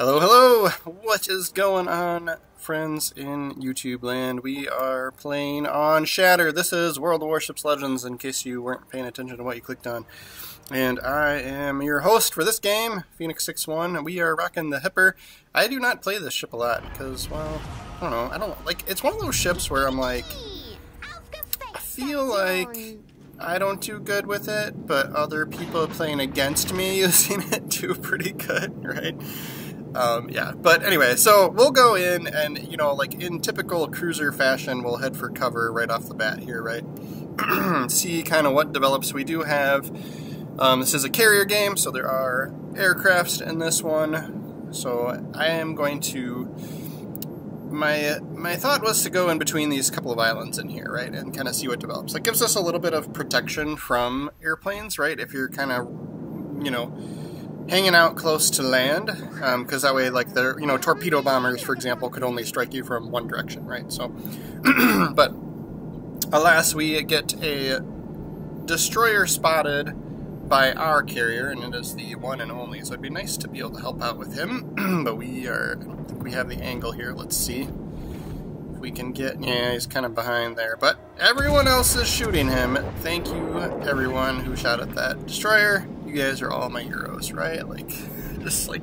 Hello, hello! What is going on, friends in YouTube land? We are playing on Shatter. This is World of Warships Legends, in case you weren't paying attention to what you clicked on. And I am your host for this game, Phoenix61. We are rocking the Hipper. I do not play this ship a lot, because, well, I don't know. I don't, like, it's one of those ships where I'm like, I feel like I don't do good with it, but other people playing against me using it do pretty good, right? Yeah, but anyway, so we'll go in and, you know, like in typical cruiser fashion, we'll head for cover right off the bat here, right? See kind of what develops. We do have, this is a carrier game, so there are aircrafts in this one. So I am going to, my thought was to go in between these couple of islands in here, right? And kind of see what develops. It gives us a little bit of protection from airplanes, right? If you're kind of, you know, hanging out close to land, because that way, like, the, you know, torpedo bombers, for example, could only strike you from one direction, right? So, but alas, we get a destroyer spotted by our carrier, and it is the one and only, so it'd be nice to be able to help out with him, but I don't think we have the angle here. Let's see if we can get, yeah, he's kind of behind there, but everyone else is shooting him. Thank you, everyone who shot at that destroyer. You guys are all my heroes, right? Like, just like,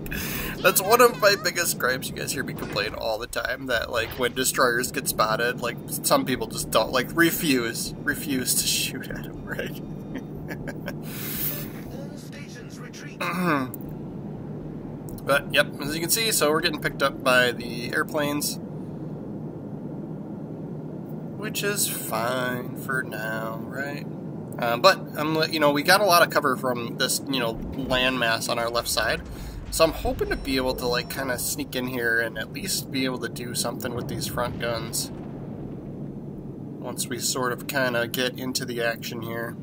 that's one of my biggest gripes. You guys hear me complain all the time that, like, when destroyers get spotted, like, some people just don't, like, refuse to shoot at them, right? But, yep, as you can see, so we're getting picked up by the airplanes, which is fine for now, right? But, you know, we got a lot of cover from this, you know, landmass on our left side. So I'm hoping to be able to, like, kind of sneak in here and at least be able to do something with these front guns once we sort of kind of get into the action here.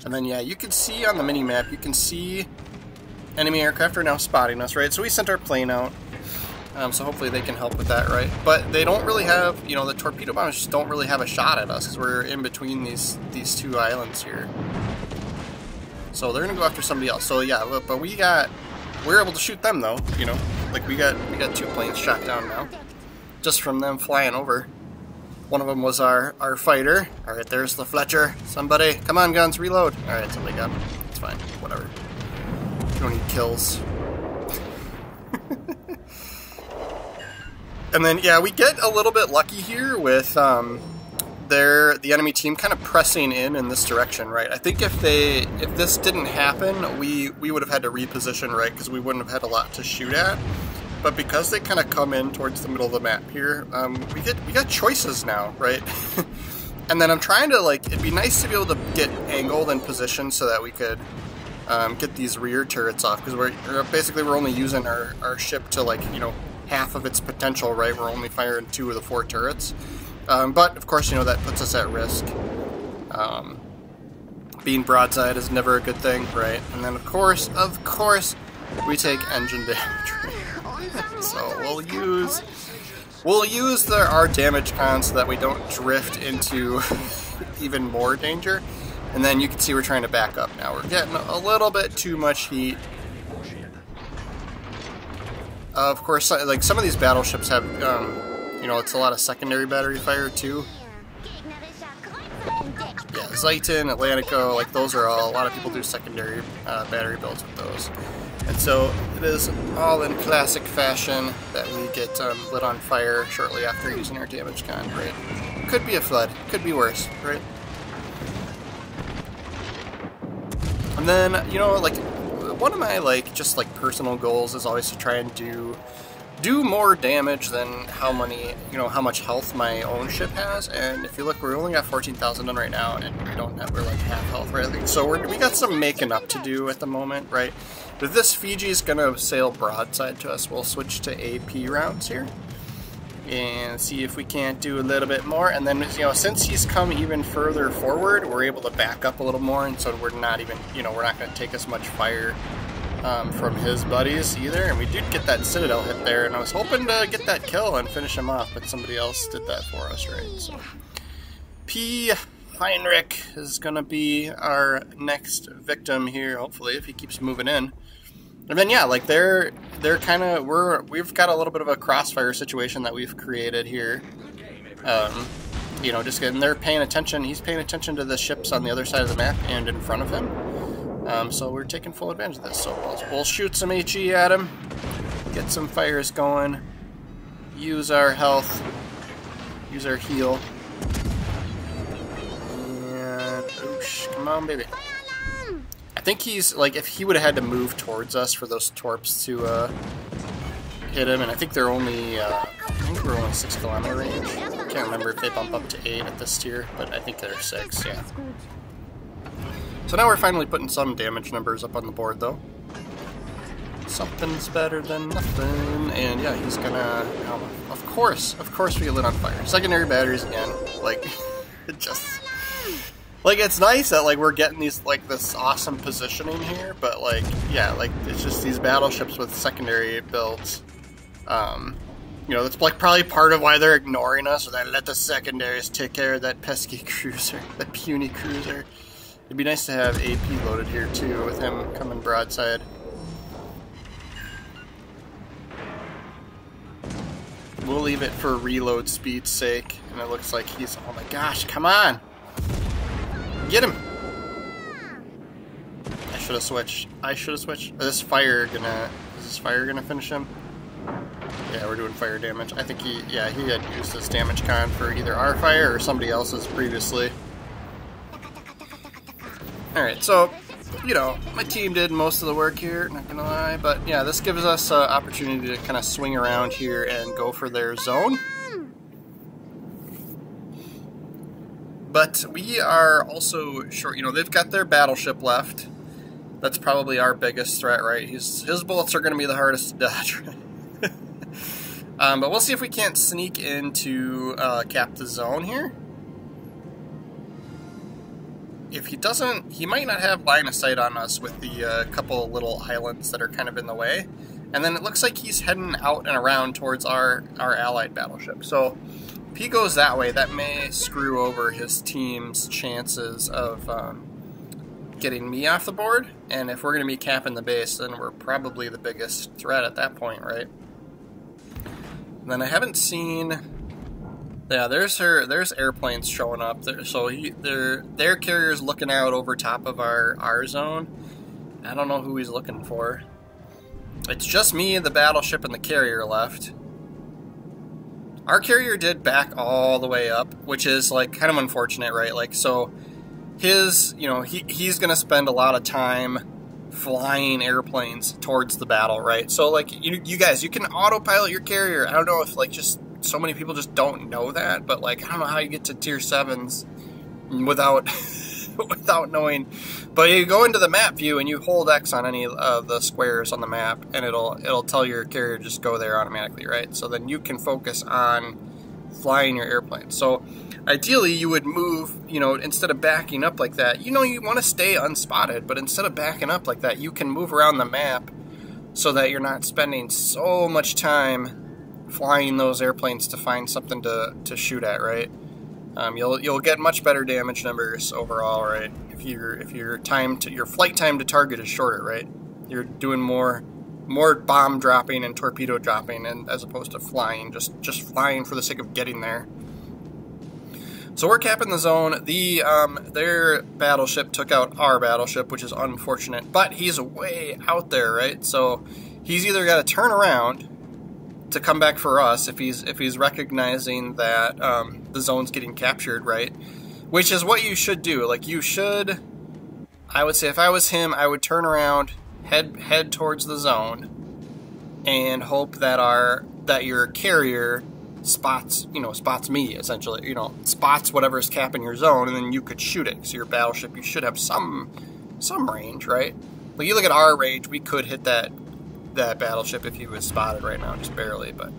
And then, yeah, you can see on the mini-map, you can see enemy aircraft are now spotting us, right? So we sent our plane out. So hopefully they can help with that, right? But they don't really have, you know, the torpedo bombers just don't really have a shot at us because we're in between these two islands here. So they're gonna go after somebody else. So yeah, but we're able to shoot them though, you know. Like we got 2 planes shot down now, just from them flying over. One of them was our fighter. All right, there's the Fletcher. Somebody, come on, guns, reload. All right, somebody got him. It's fine, whatever. We don't need kills. And then, yeah, we get a little bit lucky here with the enemy team kind of pressing in this direction, right? I think if this didn't happen, we would have had to reposition, right? Because we wouldn't have had a lot to shoot at. But because they kind of come in towards the middle of the map here, we got choices now, right? And then I'm trying to, like, it'd be nice to be able to get angled and positioned so that we could get these rear turrets off, because we're only using our ship to, like, you know, half of its potential, right? We're only firing 2 of the 4 turrets. But, of course, you know, that puts us at risk. Being broadside is never a good thing, right? And then, of course, we take engine damage, right? So we'll use our damage con so that we don't drift into even more danger. And then you can see we're trying to back up now. We're getting a little bit too much heat. Of course, like some of these battleships have, you know, it's a lot of secondary battery fire too. Yeah, Zeiton, Atlantico, like those are all, a lot of people do secondary battery builds with those. And so it is all in classic fashion that we get lit on fire shortly after using our damage con, right? Could be a flood, could be worse, right? And then, you know, like, one of my, like, just, like, personal goals is always to try and do more damage than how much health my own ship has. And if you look, we're only got 14,000 done right now, and we're like half health, right? So we got some making up to do at the moment, right? But this Fiji's gonna sail broadside to us. We'll switch to AP rounds here and see if we can't do a little bit more. And then, you know, since he's come even further forward, we're able to back up a little more, and so we're not even, you know, we're not going to take as much fire from his buddies either. And we did get that Citadel hit there, and I was hoping to get that kill and finish him off, but somebody else did that for us, right? So P Heinrich is going to be our next victim here, hopefully, if he keeps moving in. And then, yeah, like, they're kind of, we've got a little bit of a crossfire situation that we've created here. You know, just getting, they're paying attention, he's paying attention to the ships on the other side of the map and in front of him. So we're taking full advantage of this. So we'll shoot some HE at him, get some fires going, use our health, use our heal. And, oosh, come on, baby. I think he's, like, if he would have had to move towards us for those torps to hit him, and I think they're only, I think we're only 6 kilometer range. I can't remember if they bump up to 8 at this tier, but I think they're 6, yeah. So now we're finally putting some damage numbers up on the board, though. Something's better than nothing, and yeah, he's gonna, of course we get lit on fire. Secondary batteries again, like, it just... Like, it's nice that, like, we're getting these, like, this awesome positioning here, but, like, yeah, like, it's just these battleships with secondary builds. You know, that's, like, probably part of why they're ignoring us, or they let the secondaries take care of that pesky cruiser, that puny cruiser. It'd be nice to have AP loaded here, too, with him coming broadside. We'll leave it for reload speed's sake, and it looks like he's, oh my gosh, come on! Get him! I should have switched. Is this fire gonna finish him? Yeah, we're doing fire damage. I think he had used this damage con for either our fire or somebody else's previously. Alright, so, you know, my team did most of the work here, not gonna lie, but yeah, this gives us an opportunity to kind of swing around here and go for their zone. But we are also short, you know, they've got their battleship left. That's probably our biggest threat, right? His bullets are going to be the hardest to dodge. But we'll see if we can't sneak into cap the zone here. If he doesn't, he might not have line of sight on us with the couple little islands that are kind of in the way. And then it looks like he's heading out and around towards our allied battleship. So if he goes that way, that may screw over his team's chances of getting me off the board. And if we're going to be capping the base, then we're probably the biggest threat at that point, right? And then I haven't seen... Yeah, there's airplanes showing up. So their carrier's looking out over top of our zone. I don't know who he's looking for. It's just me, the battleship, and the carrier left. Our carrier did back all the way up, which is, like, kind of unfortunate, right? Like, so his, you know, he's going to spend a lot of time flying airplanes towards the battle, right? So, like, you guys, you can autopilot your carrier. I don't know if, like, just so many people just don't know that, but, like, I don't know how you get to tier 7s without without knowing. But you go into the map view and you hold X on any of the squares on the map, and it'll tell your carrier just go there automatically, right? So then you can focus on flying your airplane. So ideally you would move, you know, instead of backing up like that, you know, you want to stay unspotted, but instead of backing up like that, you can move around the map so that you're not spending so much time flying those airplanes to find something to shoot at, right? You'll get much better damage numbers overall, right? If your flight time to target is shorter, right? You're doing more bomb dropping and torpedo dropping, and as opposed to flying, just flying for the sake of getting there. So we're capping the zone. Their battleship took out our battleship, which is unfortunate, but he's way out there, right? So he's either got to turn around to come back for us if he's recognizing that the zone's getting captured, right? Which is what you should do. Like, you should, I would say, if I was him, I would turn around, head towards the zone, and hope that your carrier spots me, essentially, spots whatever's capping your zone, and then you could shoot it. So your battleship, you should have some range, right? Like, you look at our range, we could hit that battleship if he was spotted right now, just barely. But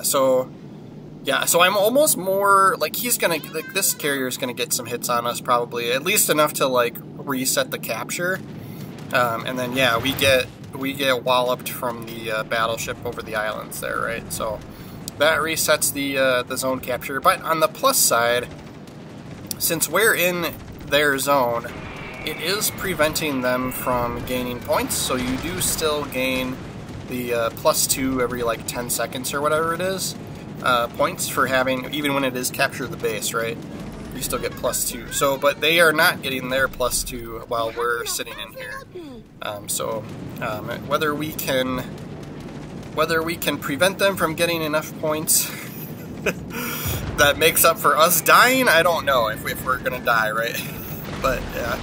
so I'm almost more like this carrier is gonna get some hits on us, probably at least enough to, like, reset the capture, and then we get walloped from the battleship over the islands there, right? So that resets the zone capture. But on the plus side, since we're in their zone, it is preventing them from gaining points, so you do still gain the +2 every like 10 seconds or whatever it is, points for having, even when it is capture the base, right? You still get +2. So, but they are not getting their +2 while we're sitting in here. Whether we can prevent them from getting enough points that makes up for us dying, I don't know if we're gonna die, right? But yeah,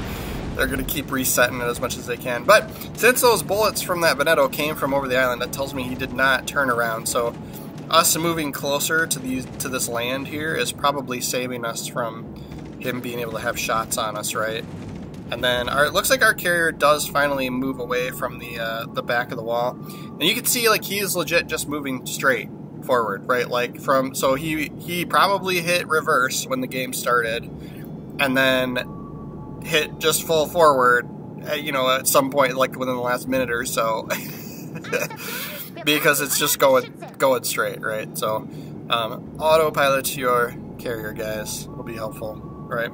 they're gonna keep resetting it as much as they can. But since those bullets from that Veneto came from over the island, that tells me he did not turn around. So us moving closer to this land here is probably saving us from him being able to have shots on us, right? And then it looks like our carrier does finally move away from the back of the wall, and you can see like he's legit just moving straight forward, right? Like so he probably hit reverse when the game started, and then hit just full forward, you know, at some point like within the last minute or so, because it's just going straight, right? So autopilot your carrier, guys, will be helpful, right?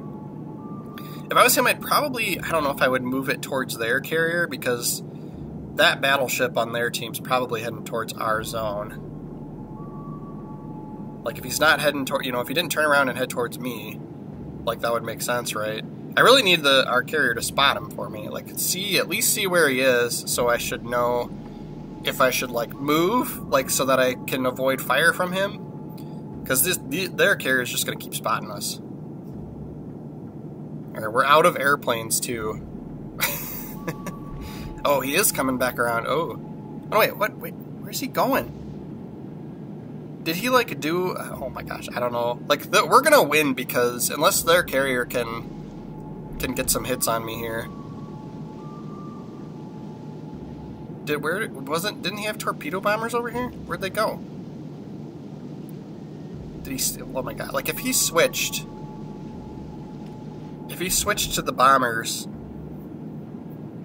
If I was him, I'd probably, I don't know if I would move it towards their carrier, because that battleship on their team's probably heading towards our zone. Like, if he's not heading toward, you know, if he didn't turn around and head towards me, like, that would make sense, right? I really need our carrier to spot him for me. Like, at least see where he is, so I should know if I should, like, move, like, so that I can avoid fire from him. Because their carrier is just going to keep spotting us. Alright, we're out of airplanes, too. Oh, he is coming back around. Oh, wait, what? Wait, where's he going? Did he, like, do... Oh, my gosh, I don't know. Like, we're going to win, because unless their carrier can get some hits on me here. Didn't he have torpedo bombers over here? Where'd they go? Did he still... Oh, my God. Like, if he switched to the bombers,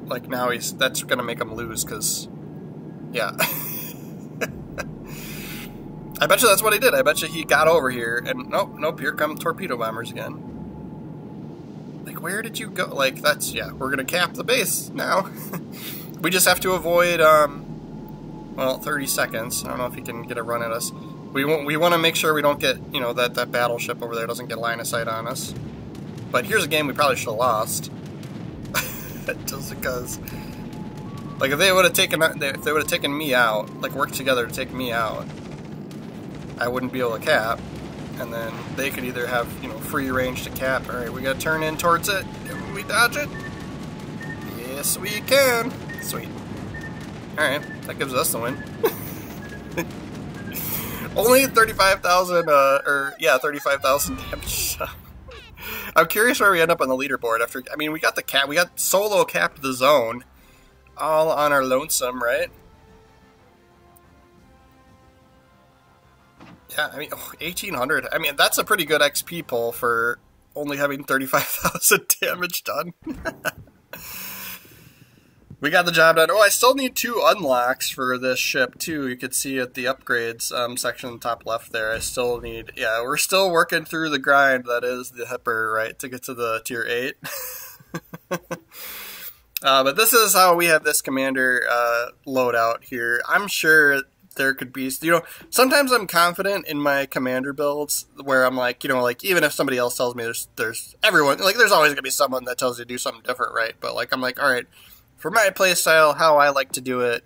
like, now that's gonna make him lose, because, yeah. I bet you that's what he did. I bet you he got over here, and nope, here come torpedo bombers again. Like, where did you go? Like, yeah, we're gonna cap the base now. We just have to avoid, well, 30 seconds. I don't know if he can get a run at us. We want to make sure we don't get, you know, that battleship over there doesn't get line of sight on us. But here's a game we probably should have lost. Just because, like, if they would have taken me out, like, worked together to take me out, I wouldn't be able to cap, and then they could either have, you know, free range to cap. All right, we got to turn in towards it. Can we dodge it? Yes, we can. Sweet. All right, that gives us the win. Only 35,000, 35,000 damage. I'm curious where we end up on the leaderboard after. I mean, we got solo capped the zone, all on our lonesome, right? Yeah, I mean, 1,800. I mean, that's a pretty good XP pull for only having 35,000 damage done. We got the job done. Oh, I still need 2 unlocks for this ship, too. You could see at the upgrades section in the top left there. I still need... Yeah, we're still working through the grind that is the Hipper, right, to get to the tier 8. But this is how we have this commander loadout here. I'm sure there could be... You know, sometimes I'm confident in my commander builds where I'm like, you know, like, even if somebody else tells me there's everyone... Like, there's always going to be someone that tells you to do something different, right? But, like, I'm like, all right... For my playstyle, how I like to do it,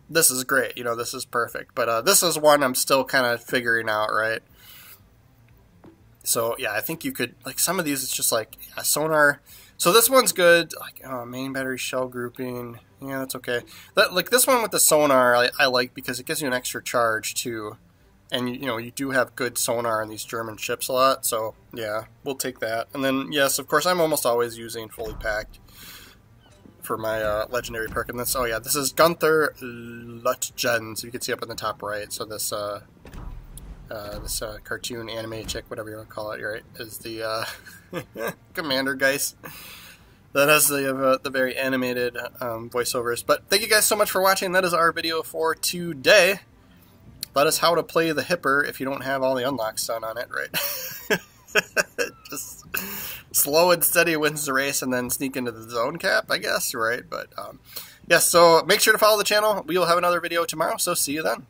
this is great. You know, this is perfect. But this is one I'm still kind of figuring out, right? So, yeah, I think you could... Like, some of these, it's just like, yeah, sonar... So this one's good. Like, oh, main battery shell grouping. Yeah, that's okay. Like, this one with the sonar, I like because it gives you an extra charge, too. And, you know, you do have good sonar on these German ships a lot. So, yeah, we'll take that. And then, yes, of course, I'm almost always using fully packed for my legendary perk. And this, oh yeah, this is Gunther Lutgen, so you can see up in the top right. So this this cartoon anime chick, whatever you want to call it, right, is the commander, guys. That has the very animated voiceovers. But thank you guys so much for watching. That is our video for today. That is how to play the Hipper if you don't have all the unlocks done on it, right? Just slow and steady wins the race and then sneak into the zone cap, I guess, right? But yes, so make sure to follow the channel. We will have another video tomorrow, so see you then.